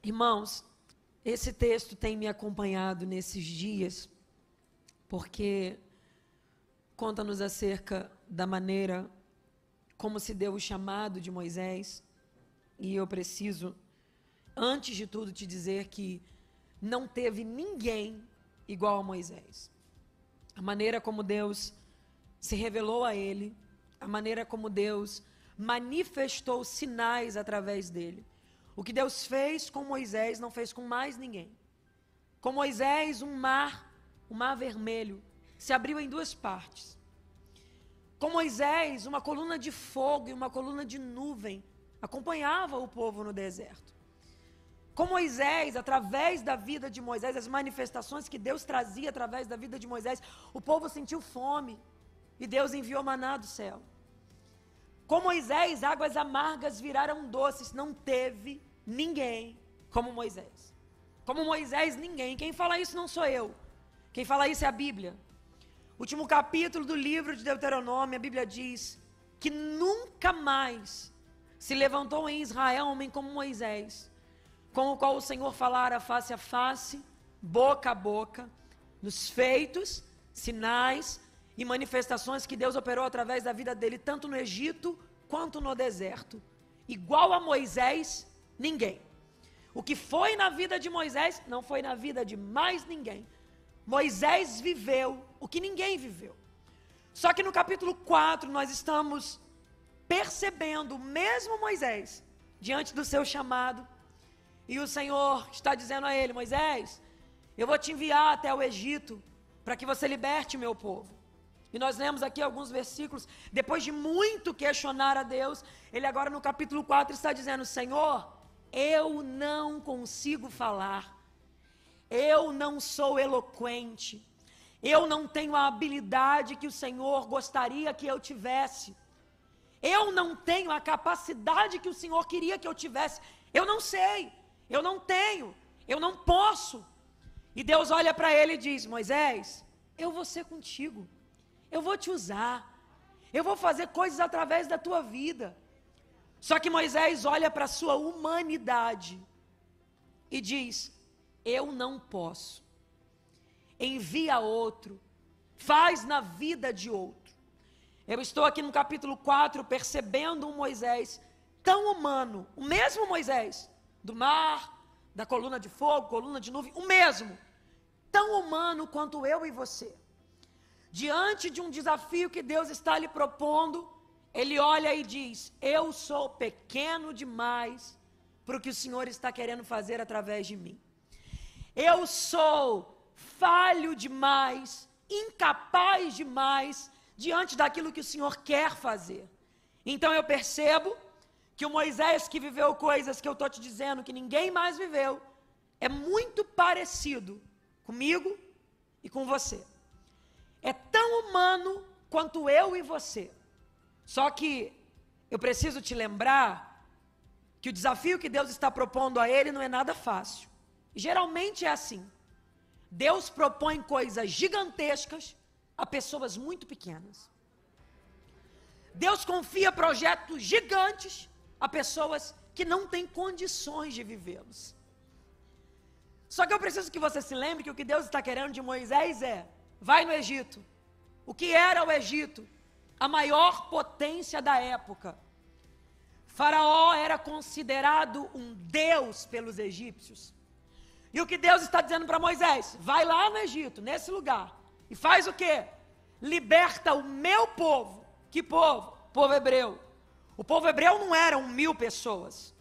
Irmãos, esse texto tem me acompanhado nesses dias, porque conta-nos acerca da maneira como se deu o chamado de Moisés, e eu preciso, antes de tudo, te dizer que não teve ninguém igual a Moisés. A maneira como Deus se revelou a ele, a maneira como Deus manifestou sinais através dele. O que Deus fez com Moisés não fez com mais ninguém. Com Moisés, o mar vermelho, se abriu em duas partes. Com Moisés, uma coluna de fogo e uma coluna de nuvem acompanhava o povo no deserto. Com Moisés, através da vida de Moisés, as manifestações que Deus trazia através da vida de Moisés, o povo sentiu fome e Deus enviou maná do céu. Com Moisés, águas amargas viraram doces. Não teve ninguém como Moisés. Como Moisés, ninguém. Quem fala isso não sou eu. Quem fala isso é a Bíblia. Último capítulo do livro de Deuteronômio, a Bíblia diz que nunca mais se levantou em Israel um homem como Moisés, com o qual o Senhor falara face a face, boca a boca, nos feitos, sinais e manifestações que Deus operou através da vida dele, tanto no Egito quanto no deserto. Igual a Moisés, ninguém. O que foi na vida de Moisés, não foi na vida de mais ninguém. Moisés viveu o que ninguém viveu. Só que no capítulo 4, nós estamos percebendo o mesmo Moisés, diante do seu chamado, e o Senhor está dizendo a ele: Moisés, eu vou te enviar até o Egito, para que você liberte o meu povo. E nós lemos aqui alguns versículos, depois de muito questionar a Deus, ele agora no capítulo 4 está dizendo: Senhor, eu não consigo falar, eu não sou eloquente, eu não tenho a habilidade que o Senhor gostaria que eu tivesse, eu não tenho a capacidade que o Senhor queria que eu tivesse, eu não sei, eu não tenho, eu não posso. E Deus olha para ele e diz: Moisés, eu vou ser contigo, eu vou te usar, eu vou fazer coisas através da tua vida. Só que Moisés olha para a sua humanidade e diz: eu não posso, envia outro, faz na vida de outro. Eu estou aqui no capítulo 4 percebendo um Moisés tão humano, o mesmo Moisés, do mar, da coluna de fogo, coluna de nuvem, o mesmo, tão humano quanto eu e você. Diante de um desafio que Deus está lhe propondo, ele olha e diz: eu sou pequeno demais para o que o Senhor está querendo fazer através de mim. Eu sou falho demais, incapaz demais, diante daquilo que o Senhor quer fazer. Então eu percebo que o Moisés que viveu coisas que eu estou te dizendo que ninguém mais viveu, é muito parecido comigo e com você. É tão humano quanto eu e você. Só que eu preciso te lembrar que o desafio que Deus está propondo a ele não é nada fácil. Geralmente é assim. Deus propõe coisas gigantescas a pessoas muito pequenas. Deus confia projetos gigantes a pessoas que não têm condições de vivê-los. Só que eu preciso que você se lembre que o que Deus está querendo de Moisés é: vai no Egito. O que era o Egito? A maior potência da época. Faraó era considerado um deus pelos egípcios. E o que Deus está dizendo para Moisés? Vai lá no Egito, nesse lugar, e faz o quê? Liberta o meu povo. Que povo? Povo hebreu. O povo hebreu não eram 1.000 pessoas,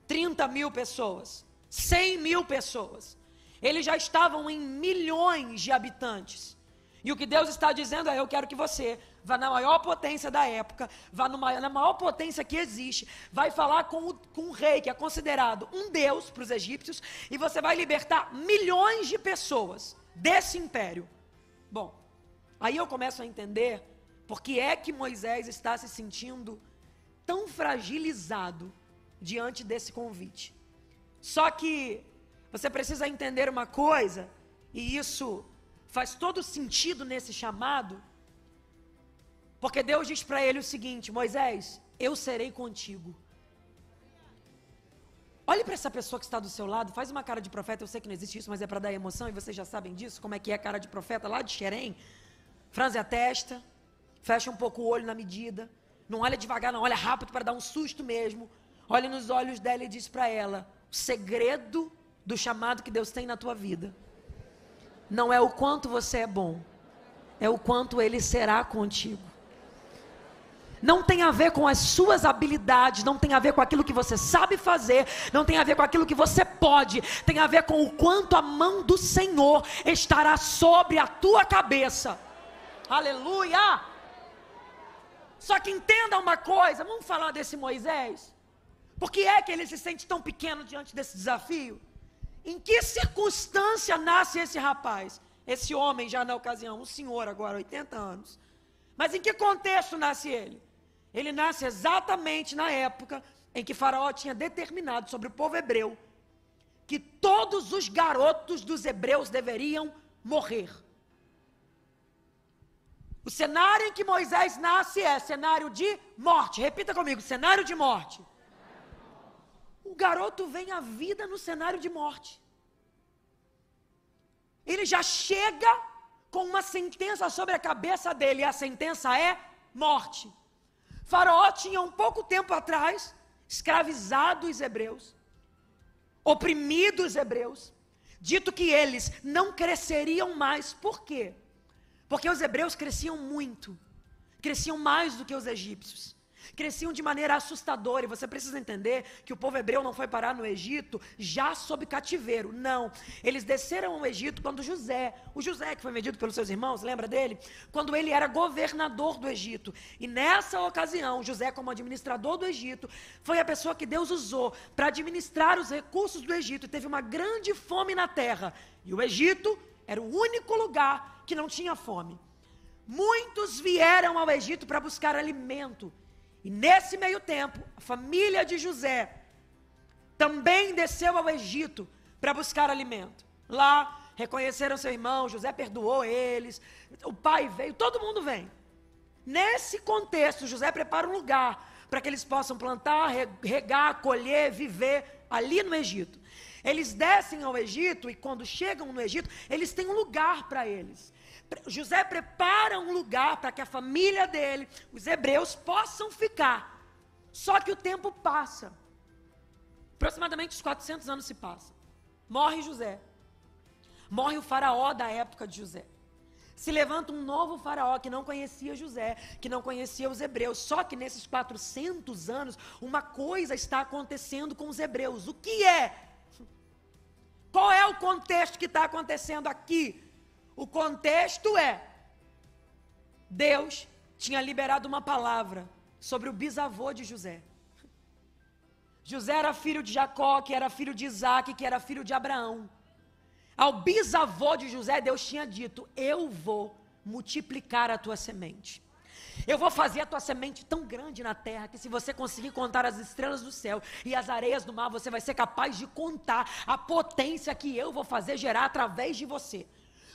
30.000 pessoas, 100.000 pessoas. Eles já estavam em milhões de habitantes. E o que Deus está dizendo é: eu quero que você vá na maior potência da época, vá na maior potência que existe, vai falar com o rei, que é considerado um deus para os egípcios, e você vai libertar milhões de pessoas desse império. Bom, aí eu começo a entender por que é que Moisés está se sentindo tão fragilizado diante desse convite. Só que você precisa entender uma coisa, e isso faz todo sentido nesse chamado, porque Deus diz para ele o seguinte: Moisés, eu serei contigo. Olhe para essa pessoa que está do seu lado, faz uma cara de profeta, eu sei que não existe isso, mas é para dar emoção, e vocês já sabem disso, como é que é a cara de profeta lá de Xerém. Franze a testa, fecha um pouco o olho na medida, não olha devagar, não, olha rápido para dar um susto mesmo. Olha nos olhos dela e diz para ela, o segredo do chamado que Deus tem na tua vida não é o quanto você é bom, é o quanto Ele será contigo. Não tem a ver com as suas habilidades, não tem a ver com aquilo que você sabe fazer, não tem a ver com aquilo que você pode, tem a ver com o quanto a mão do Senhor estará sobre a tua cabeça. Aleluia! Só que entenda uma coisa, vamos falar desse Moisés. Por que é que ele se sente tão pequeno diante desse desafio? Em que circunstância nasce esse rapaz? Esse homem já na ocasião, um senhor agora, 80 anos. Mas em que contexto nasce ele? Ele nasce exatamente na época em que Faraó tinha determinado sobre o povo hebreu que todos os garotos dos hebreus deveriam morrer. O cenário em que Moisés nasce é cenário de morte. Repita comigo, cenário de morte. O garoto vem à vida no cenário de morte. Ele já chega com uma sentença sobre a cabeça dele, e a sentença é morte. Faraó tinha um pouco tempo atrás escravizado os hebreus, oprimido os hebreus, dito que eles não cresceriam mais. Por quê? Porque os hebreus cresciam muito, cresciam mais do que os egípcios. Cresciam de maneira assustadora, e você precisa entender que o povo hebreu não foi parar no Egito já sob cativeiro, não. Eles desceram ao Egito quando o José que foi vendido pelos seus irmãos, lembra dele? Quando ele era governador do Egito, e nessa ocasião, José como administrador do Egito, foi a pessoa que Deus usou para administrar os recursos do Egito, e teve uma grande fome na terra, e o Egito era o único lugar que não tinha fome. Muitos vieram ao Egito para buscar alimento, e nesse meio tempo, a família de José também desceu ao Egito para buscar alimento. Lá, reconheceram seu irmão, José perdoou eles, o pai veio, todo mundo vem. Nesse contexto, José prepara um lugar para que eles possam plantar, regar, colher, viver ali no Egito. Eles descem ao Egito, e quando chegam no Egito, eles têm um lugar para eles. José prepara um lugar para que a família dele, os hebreus, possam ficar. Só que o tempo passa. Aproximadamente uns 400 anos se passam. Morre José. Morre o faraó da época de José. Se levanta um novo faraó que não conhecia José, que não conhecia os hebreus. Só que nesses 400 anos, uma coisa está acontecendo com os hebreus. O que é? Qual é o contexto que está acontecendo aqui? O contexto é, Deus tinha liberado uma palavra sobre o bisavô de José. José era filho de Jacó, que era filho de Isaac, que era filho de Abraão. Ao bisavô de José, Deus tinha dito, eu vou multiplicar a tua semente. Eu vou fazer a tua semente tão grande na terra, que se você conseguir contar as estrelas do céu e as areias do mar, você vai ser capaz de contar a potência que eu vou fazer gerar através de você.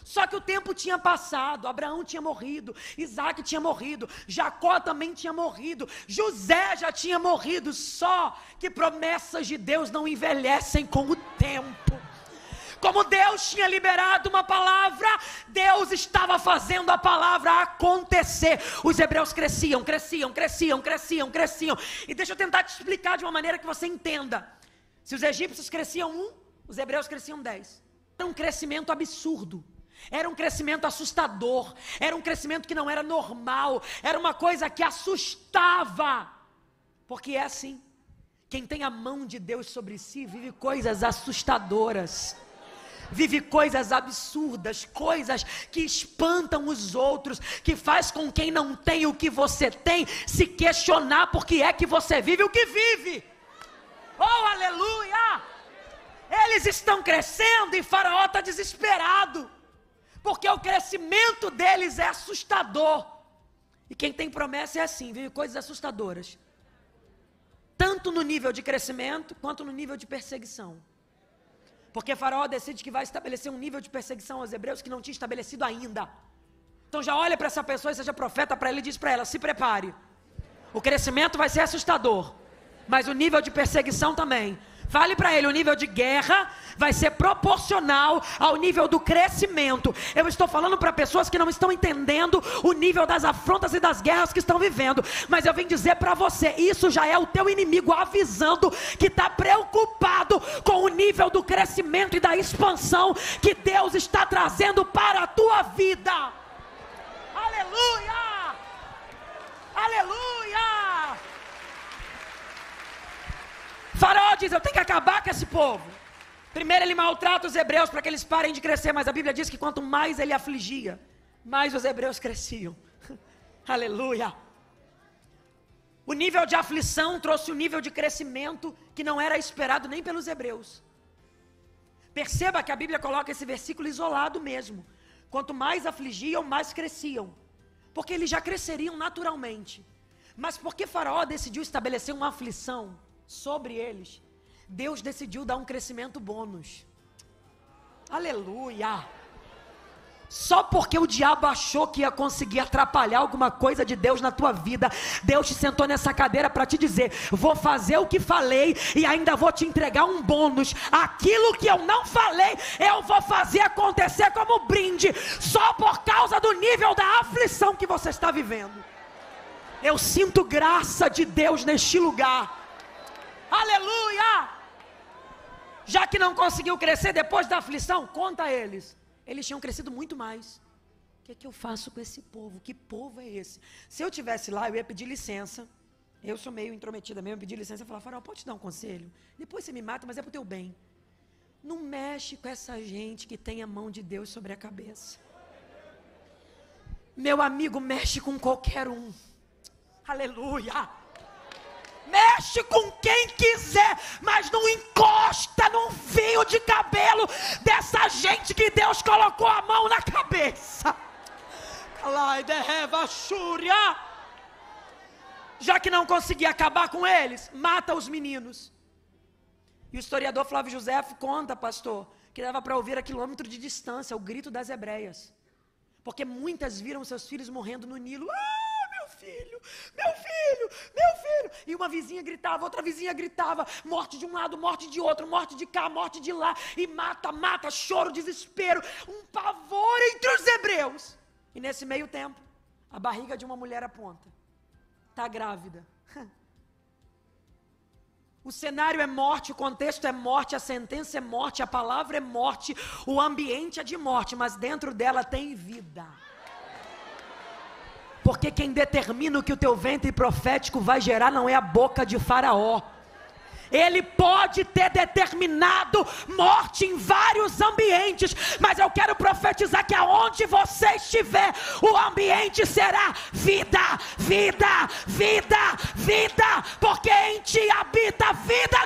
Só que o tempo tinha passado, Abraão tinha morrido, Isaac tinha morrido, Jacó também tinha morrido, José já tinha morrido, só que promessas de Deus não envelhecem com o tempo. Como Deus tinha liberado uma palavra, Deus estava fazendo a palavra acontecer. Os hebreus cresciam. E deixa eu tentar te explicar de uma maneira que você entenda. Se os egípcios cresciam 1, os hebreus cresciam 10. Era um crescimento absurdo. Era um crescimento assustador. Era um crescimento que não era normal. Era uma coisa que assustava. Porque é assim. Quem tem a mão de Deus sobre si vive coisas assustadoras. Vive coisas absurdas, coisas que espantam os outros, que faz com quem não tem o que você tem se questionar por que é que você vive o que vive. Oh, aleluia! Eles estão crescendo e Faraó está desesperado, porque o crescimento deles é assustador. E quem tem promessa é assim, vive coisas assustadoras, tanto no nível de crescimento, quanto no nível de perseguição. Porque Faraó decide que vai estabelecer um nível de perseguição aos hebreus que não tinha estabelecido ainda. Então já olha para essa pessoa e seja profeta para ela e diz para ela, se prepare. O crescimento vai ser assustador, mas o nível de perseguição também. Fale para ele, o nível de guerra vai ser proporcional ao nível do crescimento. Eu estou falando para pessoas que não estão entendendo o nível das afrontas e das guerras que estão vivendo, mas eu vim dizer para você, isso já é o teu inimigo avisando que está preocupado com o nível do crescimento e da expansão que Deus está trazendo para a tua vida. Aleluia! Aleluia! Faraó diz, eu tenho que acabar com esse povo. Primeiro ele maltrata os hebreus para que eles parem de crescer, mas a Bíblia diz que quanto mais ele afligia, mais os hebreus cresciam. Aleluia! O nível de aflição trouxe um nível de crescimento que não era esperado nem pelos hebreus. Perceba que a Bíblia coloca esse versículo isolado mesmo. Quanto mais afligiam, mais cresciam. Porque eles já cresceriam naturalmente. Mas porque Faraó decidiu estabelecer uma aflição sobre eles, Deus decidiu dar um crescimento bônus. Aleluia! Só porque o diabo achou que ia conseguir atrapalhar alguma coisa de Deus na tua vida, Deus te sentou nessa cadeira para te dizer, vou fazer o que falei e ainda vou te entregar um bônus. Aquilo que eu não falei, eu vou fazer acontecer como brinde, só por causa do nível da aflição que você está vivendo. Eu sinto graça de Deus neste lugar. Aleluia! Já que não conseguiu crescer depois da aflição, conta a eles. Eles tinham crescido muito mais. O que é que eu faço com esse povo? Que povo é esse? Se eu estivesse lá, eu ia pedir licença. Eu sou meio intrometida mesmo, eu pedir licença e falar, Faraó, pode te dar um conselho? Depois você me mata, mas é para o teu bem. Não mexe com essa gente que tem a mão de Deus sobre a cabeça. Meu amigo, mexe com qualquer um. Aleluia! Mexe com quem quiser, mas não encosta num fio de cabelo dessa gente que Deus colocou a mão na cabeça. Já que não conseguia acabar com eles, mata os meninos. E o historiador Flávio Josefo conta, pastor, que dava para ouvir a quilômetro de distância o grito das hebreias, porque muitas viram seus filhos morrendo no Nilo. Filho, meu filho, meu filho. E uma vizinha gritava, outra vizinha gritava, morte de um lado, morte de outro, morte de cá, morte de lá, e mata, mata, choro, desespero, um pavor entre os hebreus. E nesse meio tempo, a barriga de uma mulher aponta, está grávida. O cenário é morte, o contexto é morte, a sentença é morte, a palavra é morte, o ambiente é de morte, mas dentro dela tem vida. Porque quem determina o que o teu ventre profético vai gerar não é a boca de Faraó. Ele pode ter determinado morte em vários ambientes, mas eu quero profetizar que aonde você estiver, o ambiente será vida, vida, vida, vida, porque em ti habita vida